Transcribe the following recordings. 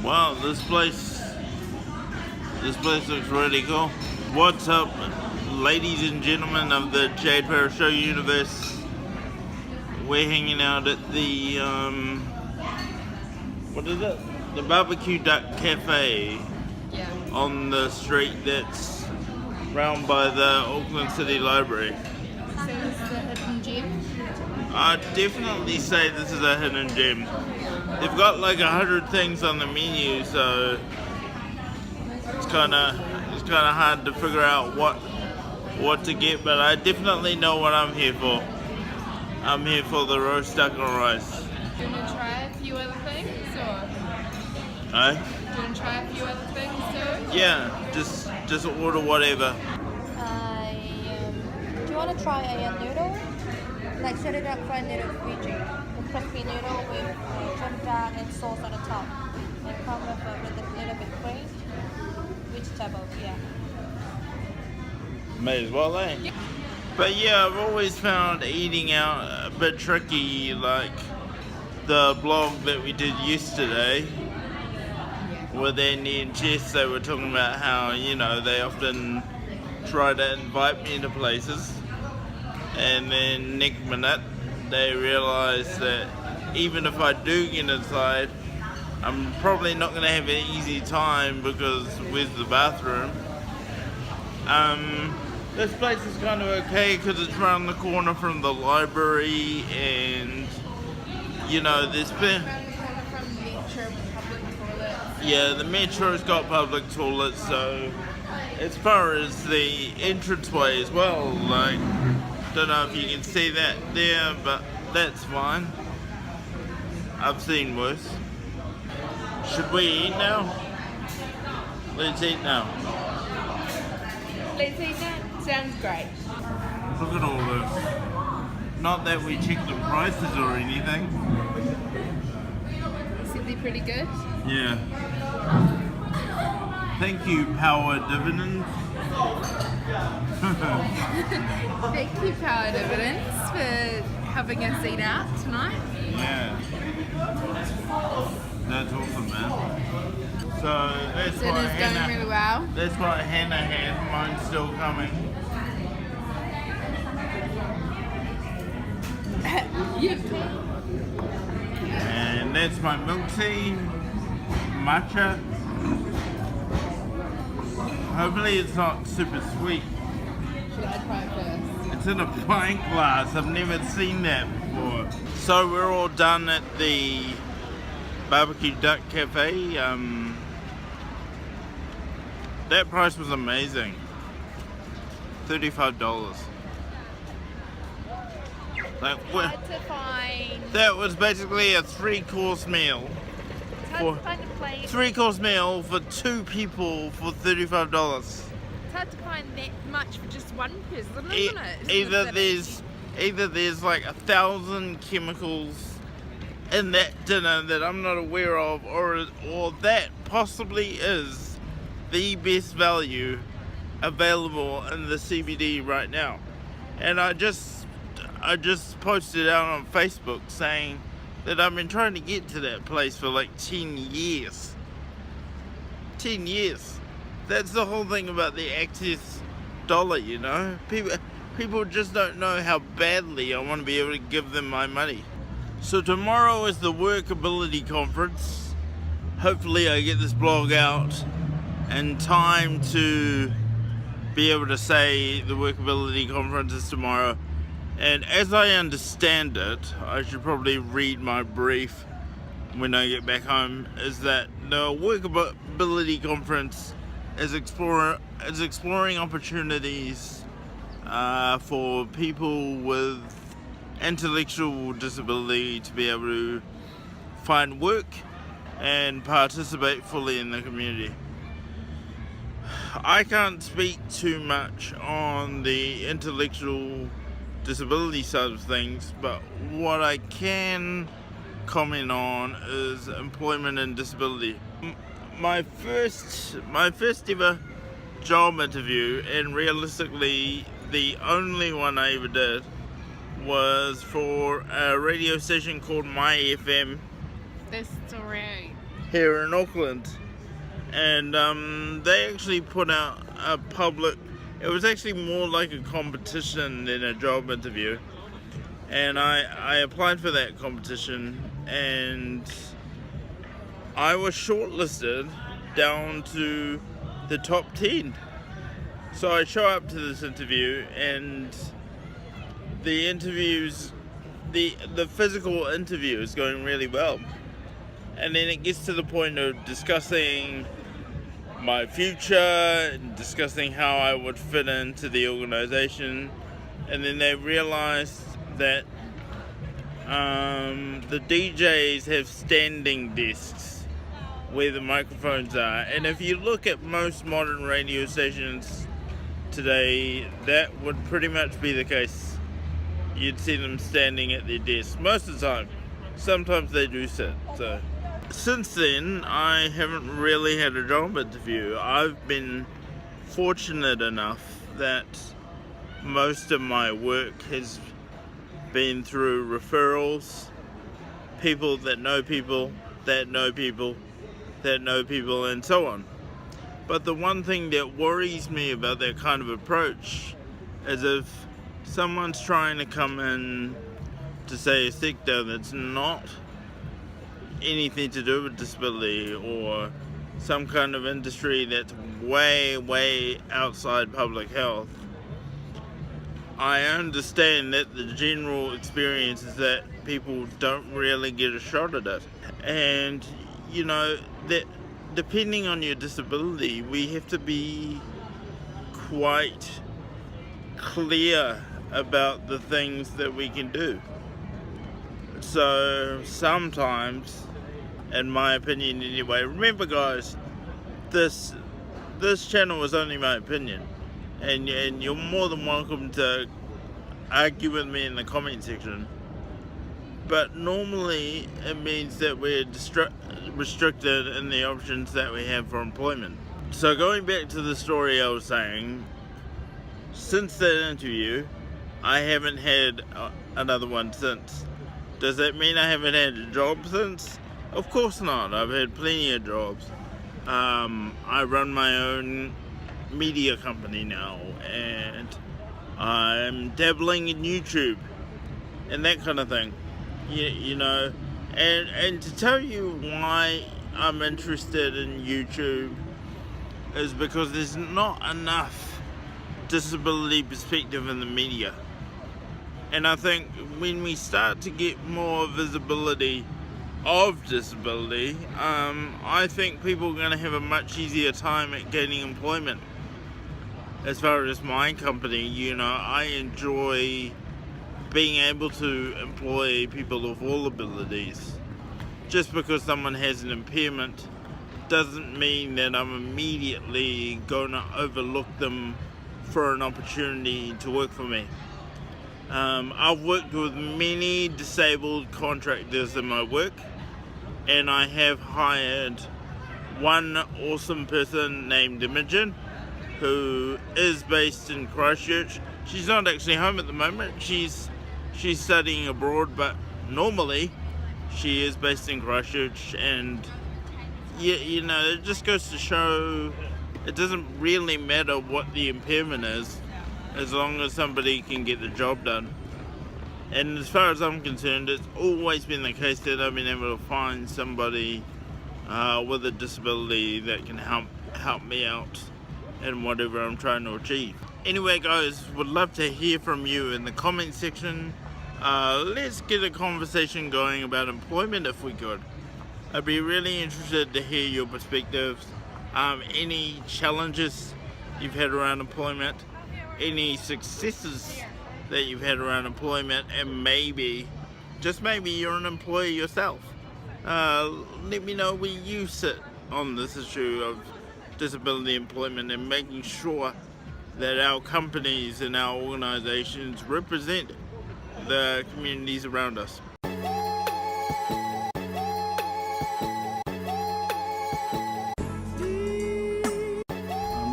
Wow, this place looks really cool. What's up, ladies and gentlemen of the Jade Farrar Show universe? We're hanging out at the what is it? The Barbecue Duck Cafe on the street that's round by the Auckland City Library. So this is a hidden gem? I'd definitely say this is a hidden gem. They've got like 100 things on the menu, so it's kind of hard to figure out what to get. But I definitely know what I'm here for. I'm here for the roast duck and rice. Do you want to try a few other things, or? Eh? Do you want to try a few other things too? Yeah, just order whatever. Do you want to try a noodle? Like set it up fried noodle Fiji. A crispy noodle with trim duck and sauce on the top. And come with a little bit cream. Vegetable, yeah. May as well, eh? Yeah. But yeah, I've always found eating out a bit tricky, like the blog that we did yesterday with Andy and Jess. They were talking about how, you know, they often try to invite me to places, and then next minute they realise that even if I do get inside, I'm probably not going to have an easy time because where's the bathroom? This place is kind of okay because it's around the corner from the library, and you know there's been Around the corner from Metro with public toilets. yeah, the metro's got public toilets, so as far as the entranceway as well, like, don't know if you can see that there, but that's fine. I've seen worse. Should we eat now? Let's eat now. Let's eat that. Sounds great. Look at all this. Not that we check the prices or anything. You said they're pretty good? Yeah. Thank you, Power Dividends. Thank you, Power Dividends, for helping us eat out tonight. Yeah. That's awesome, man. So that's what Dinner's going Hannah, really well. that's what Hannah had. Mine's still coming. And that's my milk tea, matcha. Hopefully it's not super sweet. Should I try it first? It's in a pint glass. I've never seen that before. So we're all done at the Barbecue Duck Cafe. That price was amazing. $35. Hard to find. That was basically a 3-course meal. It's hard to find a place. 3-course meal for 2 people for $35. It's hard to find that much for just one person, E- isn't it? either there's like 1,000 chemicals in that dinner that I'm not aware of, or that possibly is the best value available in the CBD right now. And I just posted out on Facebook saying that I've been trying to get to that place for like 10 years. 10 years. That's the whole thing about the Access dollar, you know. People just don't know how badly I want to be able to give them my money. So tomorrow is the Workability Conference. Hopefully I get this blog out in time to be able to say the Workability Conference is tomorrow. And as I understand it, I should probably read my brief when I get back home, is that the Workability Conference is exploring opportunities for people with intellectual disability to be able to find work and participate fully in the community. I can't speak too much on the intellectual disability side of things, but what I can comment on is employment and disability. My first ever job interview, and realistically the only one I ever did, was for a radio station called My FM this story? Here in Auckland, and they actually put out a public. It was actually more like a competition than a job interview, and I applied for that competition, and I was shortlisted down to the top 10. So I show up to this interview, and the interviews, the physical interview is going really well. And then it gets to the point of discussing my future, and discussing how I would fit into the organization. And then they realized that the DJs have standing desks where the microphones are. And if you look at most modern radio stations today, that would pretty much be the case. You'd see them standing at their desks most of the time. Sometimes they do sit. So since then, I haven't really had a job interview. I've been fortunate enough that most of my work has been through referrals, people that know people that know people that know people, and so on. But the one thing that worries me about that kind of approach is if someone's trying to come in to, say, a sector that's not anything to do with disability, or some kind of industry that's way outside public health. I understand that the general experience is that people don't really get a shot at it, and you know that depending on your disability, we have to be quite clear about the things that we can do. So sometimes, in my opinion anyway, remember guys, this channel is only my opinion, and you're more than welcome to argue with me in the comment section, but normally it means that we're restricted in the options that we have for employment. So going back to the story I was saying, since that interview I haven't had another one since. Does that mean I haven't had a job since? Of course not. I've had plenty of jobs. I run my own media company now, and I'm dabbling in YouTube and that kind of thing. You know, and to tell you why I'm interested in YouTube is because there's not enough disability perspective in the media. And I think when we start to get more visibility of disability, I think people are going to have a much easier time at gaining employment. As far as my company, you know, I enjoy being able to employ people of all abilities. Just because someone has an impairment doesn't mean that I'm immediately going to overlook them for an opportunity to work for me. I've worked with many disabled contractors in my work, and I have hired one awesome person named Imogen, who is based in Christchurch. She's not actually home at the moment. She's studying abroad, but normally she is based in Christchurch. And you know, it just goes to show it doesn't really matter what the impairment is, as long as somebody can get the job done. And as far as I'm concerned, it's always been the case that I've been able to find somebody with a disability that can help me out in whatever I'm trying to achieve. Anyway guys, would love to hear from you in the comment section. Let's get a conversation going about employment if we could. I'd be really interested to hear your perspectives. Any challenges you've had around employment, any successes that you've had around employment, and maybe, just maybe, you're an employee yourself. Let me know where you sit on this issue of disability employment and making sure that our companies and our organizations represent the communities around us. I'm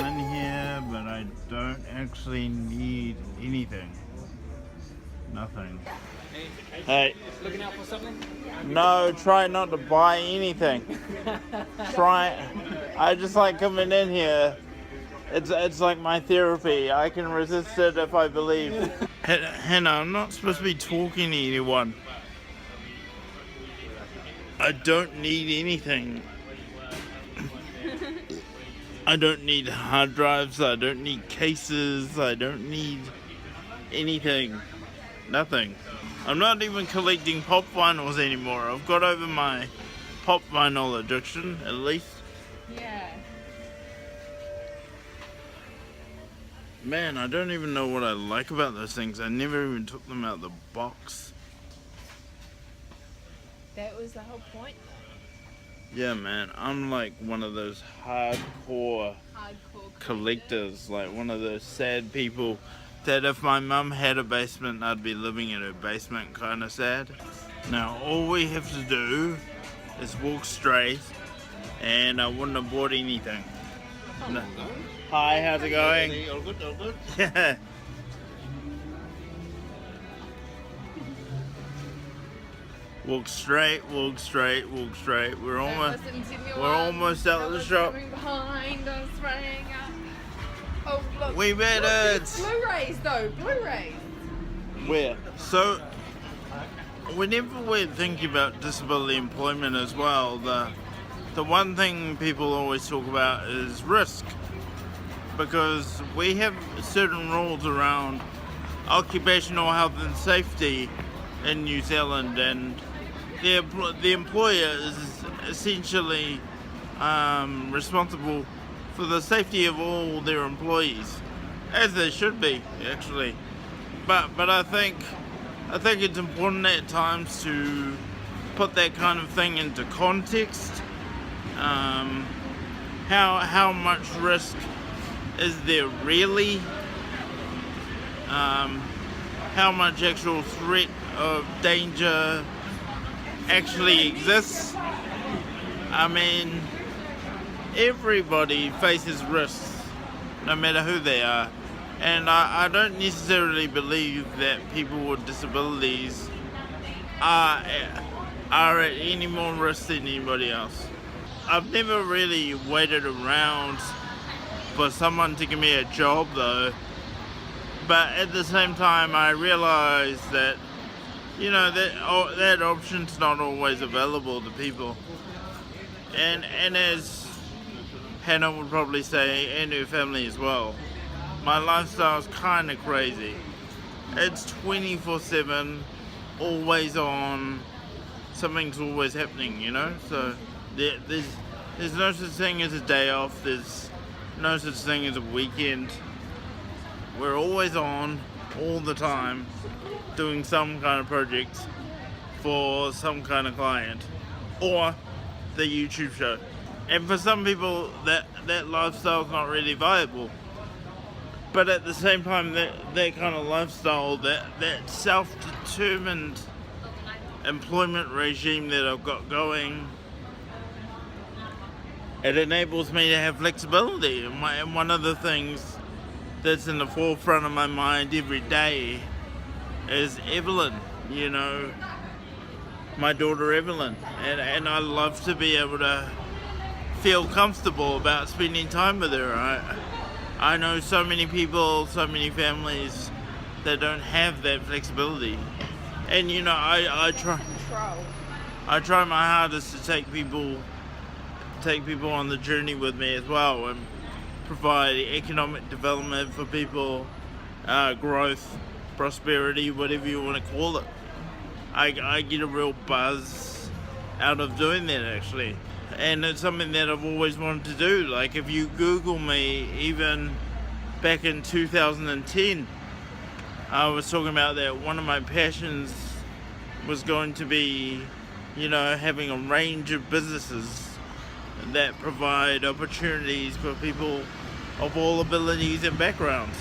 in here, but I don't actually need anything. Nothing. Hey, Hey, looking out for something? No, try not to buy anything. I just like coming in here. It's like my therapy. I can resist it if I believe. Hannah, I'm not supposed to be talking to anyone. I don't need anything. I don't need hard drives. I don't need cases. I don't need anything. Nothing. I'm not even collecting pop vinyls anymore. I've got over my pop vinyl addiction, at least. Yeah. Man, I don't even know what I like about those things. I never even took them out of the box. That was the whole point. Yeah, man, I'm like one of those hardcore collectors, like one of those sad people that if my mum had a basement, I'd be living in her basement kind of sad. Now, all we have to do is walk straight, and I wouldn't have bought anything. No. Hi, how's it going? All good, all good. Yeah. Walk straight, walk straight, walk straight. We're almost out of the shop. Behind us, rang up. Oh, look. We made it. Blu-rays though, Blu-rays. Where? So, whenever we're thinking about disability employment as well, the one thing people always talk about is risk, because we have certain rules around occupational health and safety in New Zealand, and the employer is essentially responsible for the safety of all their employees, as they should be, actually. But I think it's important at times to put that kind of thing into context. How much risk is there really? How much actual threat of danger actually exists? I mean, everybody faces risks, no matter who they are. And I don't necessarily believe that people with disabilities are at any more risk than anybody else. I've never really waited around for someone to give me a job though, but at the same time I realize that, you know, that option's not always available to people. And as Hannah would probably say, and her family as well, my lifestyle's kind of crazy. It's 24/7, always on, something's always happening, you know? So there's no such thing as a day off, there's no such thing as a weekend. We're always on, all the time, doing some kind of project for some kind of client, or the YouTube show. And for some people, that lifestyle's not really viable. But at the same time, that kind of lifestyle, that self-determined employment regime that I've got going, it enables me to have flexibility. And one of the things that's in the forefront of my mind every day is Evelyn, you know, my daughter Evelyn. And I love to be able to feel comfortable about spending time with her. I know so many people, so many families that don't have that flexibility. And you know, I try my hardest to take people on the journey with me as well, and provide economic development for people, growth, prosperity, whatever you want to call it. I get a real buzz out of doing that, actually. And it's something that I've always wanted to do. Like, if you Google me, even back in 2010, I was talking about that one of my passions was going to be, you know, having a range of businesses that provide opportunities for people of all abilities and backgrounds.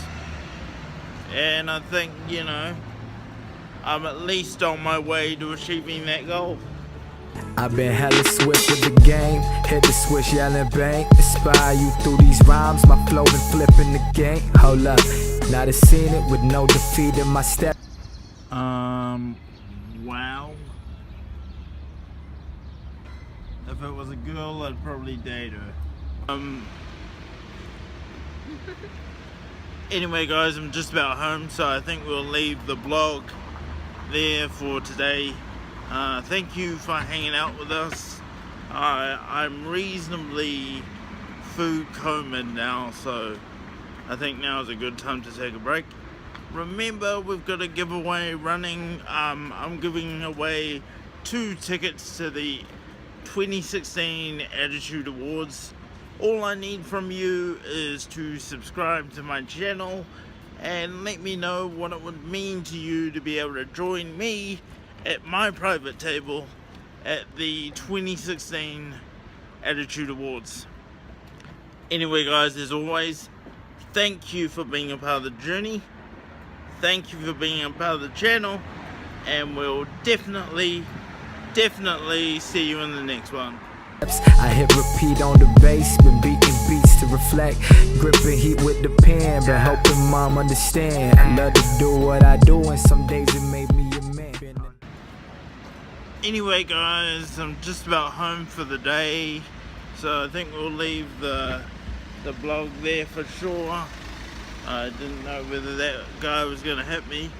And I think, you know, I'm at least on my way to achieving that goal. I've been hella swift with the game, hit the switch, yelling bang. Inspire you through these rhymes, my flow and flipping the game. Hold up, now to seen it with no defeat in my step. Wow. If it was a girl, I'd probably date her. Anyway guys, I'm just about home, so I think we'll leave the blog there for today. Thank you for hanging out with us. I'm reasonably food comated now, so I think now is a good time to take a break. Remember, we've got a giveaway running. I'm giving away 2 tickets to the 2016 Attitude Awards. All I need from you is to subscribe to my channel and let me know what it would mean to you to be able to join me at my private table at the 2016 Attitude Awards. Anyway guys, as always, thank you for being a part of the journey. Thank you for being a part of the channel, and we'll definitely see you in the next one. I hit repeat on the bass, been beating beats to reflect, gripping heat with the pen, been helping mom understand. I love to do what I do, and some days it made me a man. Anyway guys, I'm just about home for the day, so I think we'll leave the blog there for sure. I didn't know whether that guy was going to hit me.